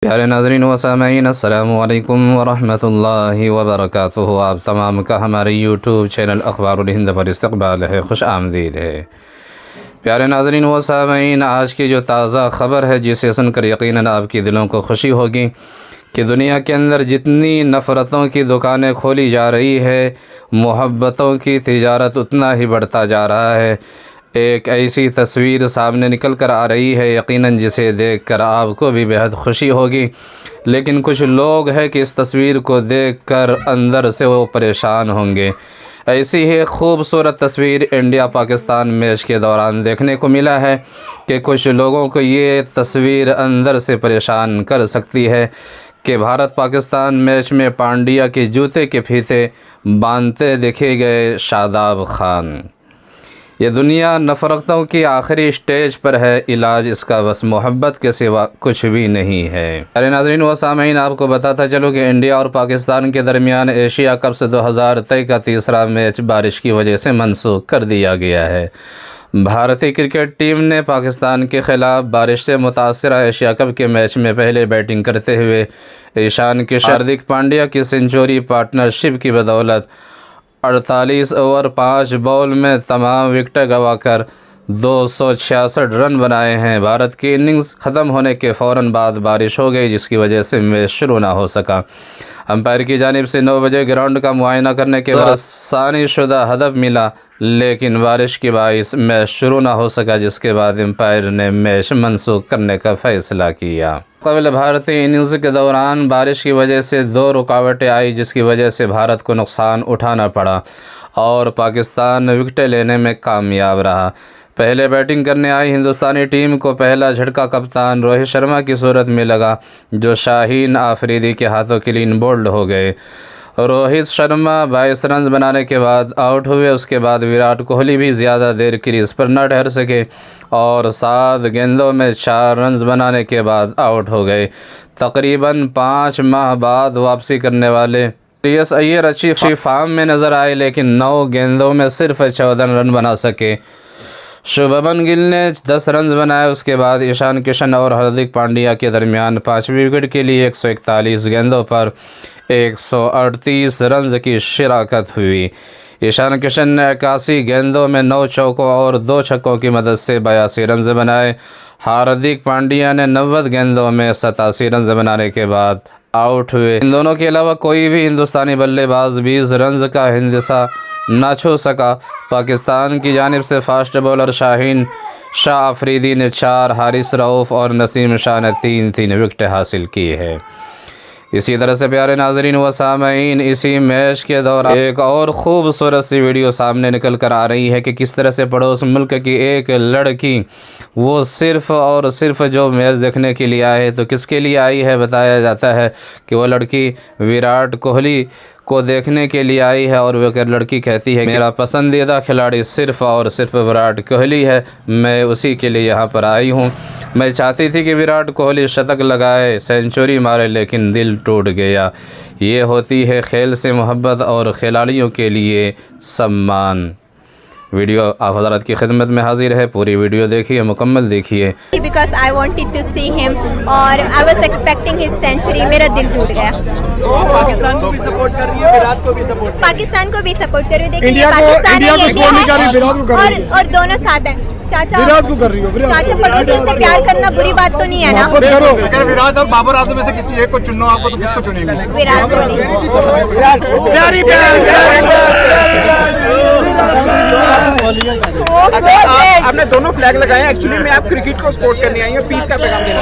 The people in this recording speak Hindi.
प्यारे नाज़रीन व सामईन, अस्सलामु अलैकुम वरहमतुल्लाहि वबरकातुहू। आप तमाम का हमारे यूट्यूब चैनल अखबारुल हिंद पर इस्तक़बाल है, खुश आमदीद है। प्यारे नाज़रीन व सामईन, आज की जो ताज़ा ख़बर है जिसे सुनकर यकीनन आपके दिलों को खुशी होगी कि दुनिया के अंदर जितनी नफ़रतों की दुकानें खोली जा रही है, मोहब्बतों की तिजारत उतना ही बढ़ता जा रहा है। एक ऐसी तस्वीर सामने निकल कर आ रही है यकीनन जिसे देखकर आपको भी बेहद खुशी होगी, लेकिन कुछ लोग हैं कि इस तस्वीर को देखकर अंदर से वो परेशान होंगे। ऐसी ही खूबसूरत तस्वीर इंडिया पाकिस्तान मैच के दौरान देखने को मिला है कि कुछ लोगों को ये तस्वीर अंदर से परेशान कर सकती है कि भारत पाकिस्तान मैच में पांड्या के जूते के फीते बांधते देखे गए शादाब खान। ये दुनिया नफ़रतों की आखिरी स्टेज पर है, इलाज इसका बस मोहब्बत के सिवा कुछ भी नहीं है। अरे नाज़रीन व सामईन, आपको बताता चलो कि इंडिया और पाकिस्तान के दरमियान एशिया कप से 2023 का तीसरा मैच बारिश की वजह से मनसूख कर दिया गया है। भारतीय क्रिकेट टीम ने पाकिस्तान के ख़िलाफ़ बारिश से मुतासरा एशिया कप के मैच में पहले बैटिंग करते हुए ईशान किशन हार्दिक पांड्या की सेंचुरी पार्टनरशिप की बदौलत 48 ओवर 5 बॉल में तमाम विकेटें गंवाकर 266 रन बनाए हैं। भारत की इनिंग्स ख़त्म होने के फ़ौरन बाद बारिश हो गई, जिसकी वजह से मैच शुरू ना हो सका। अंपायर की जानिब से 9 बजे ग्राउंड का मुआयना करने के बाद सानीशुदा हदफ मिला, लेकिन बारिश के बाइस मैच शुरू ना हो सका, जिसके बाद अंपायर ने मैच मनसूख करने का फ़ैसला किया। कबल भारतीय इनिंग्स के दौरान बारिश की वजह से 2 रुकावटें आई, जिसकी वजह से भारत को नुकसान उठाना पड़ा और पाकिस्तान विकेटें लेने में कामयाब रहा। पहले बैटिंग करने आई हिंदुस्तानी टीम को पहला झटका कप्तान रोहित शर्मा की सूरत में लगा, जो शाहीन आफरीदी के हाथों क्लीन बोल्ड हो गए। रोहित शर्मा 22 रन बनाने के बाद आउट हुए। उसके बाद विराट कोहली भी ज़्यादा देर क्रीज पर न ठहर सके और 7 गेंदों में 4 रन बनाने के बाद आउट हो गए। तकरीबन 5 माह बाद वापसी करने वाले श्रेयस अय्यर अच्छी फॉर्म में नज़र आए, लेकिन 9 गेंदों में सिर्फ 14 रन बना सके। शुभमन गिल ने 10 रन बनाए। उसके बाद ईशान किशन और हार्दिक पांड्या के दरमियान 5वीं विकेट के लिए 141 गेंदों पर 138 रन की शिराकत हुई। ईशान किशन ने 81 गेंदों में 9 चौकों और 2 छक्कों की मदद से 82 रन बनाए। हार्दिक पांड्या ने 90 गेंदों में 87 रन बनाने के बाद आउट हुए। इन दोनों के अलावा कोई भी हिंदुस्तानी बल्लेबाज 20 रन का हिंदसा ना छू सका। पाकिस्तान की जानिब से फास्ट बॉलर शाहीन शाह आफरीदी ने 4, हारिस रऊफ़ और नसीम शाह ने 3-3 विकेटें हासिल की है। इसी तरह से प्यारे नाज़रीन व सामईन, इसी मैच के दौरान एक और ख़ूबसूरत सी वीडियो सामने निकल कर आ रही है कि किस तरह से पड़ोस मुल्क की एक लड़की, वो सिर्फ़ और सिर्फ जो मैच देखने के लिए आए, तो किसके लिए आई है बताया जाता है कि वो लड़की विराट कोहली को देखने के लिए आई है और वह लड़की कहती है मेरा पसंदीदा खिलाड़ी सिर्फ़ और सिर्फ विराट कोहली है, मैं उसी के लिए यहाँ पर आई हूँ। मैं चाहती थी कि विराट कोहली शतक लगाए, सेंचुरी मारे, लेकिन दिल टूट गया। ये होती है खेल से मोहब्बत और खिलाड़ियों के लिए सम्मान। वीडियो आप हज़रात की खिदमत में हाजिर है, पूरी वीडियो देखिए, मुकम्मल देखिए। Because I wanted to see him और I was expecting his century, मेरा दिल टूट गया। पाकिस्तान को भी सपोर्ट कर रही है, विराट को भी सपोर्ट, पाकिस्तान को भी सपोर्ट कर रही है। इंडिया को और दोनों साथ हैं। चाचा विराट को कर रही हो, चाचा पड़ोसियों से प्यार करना बुरी बात तो नहीं है ना। अगर विराट और बाबर आजम में से किसी एक को चुनना आपको, तो किसको चुनेंगे? विराट कोहली। अच्छा, आपने दोनों फ्लैग लगाए। एक्चुअली में आप क्रिकेट को सपोर्ट करने आई हैं, पीस का पैगाम देना।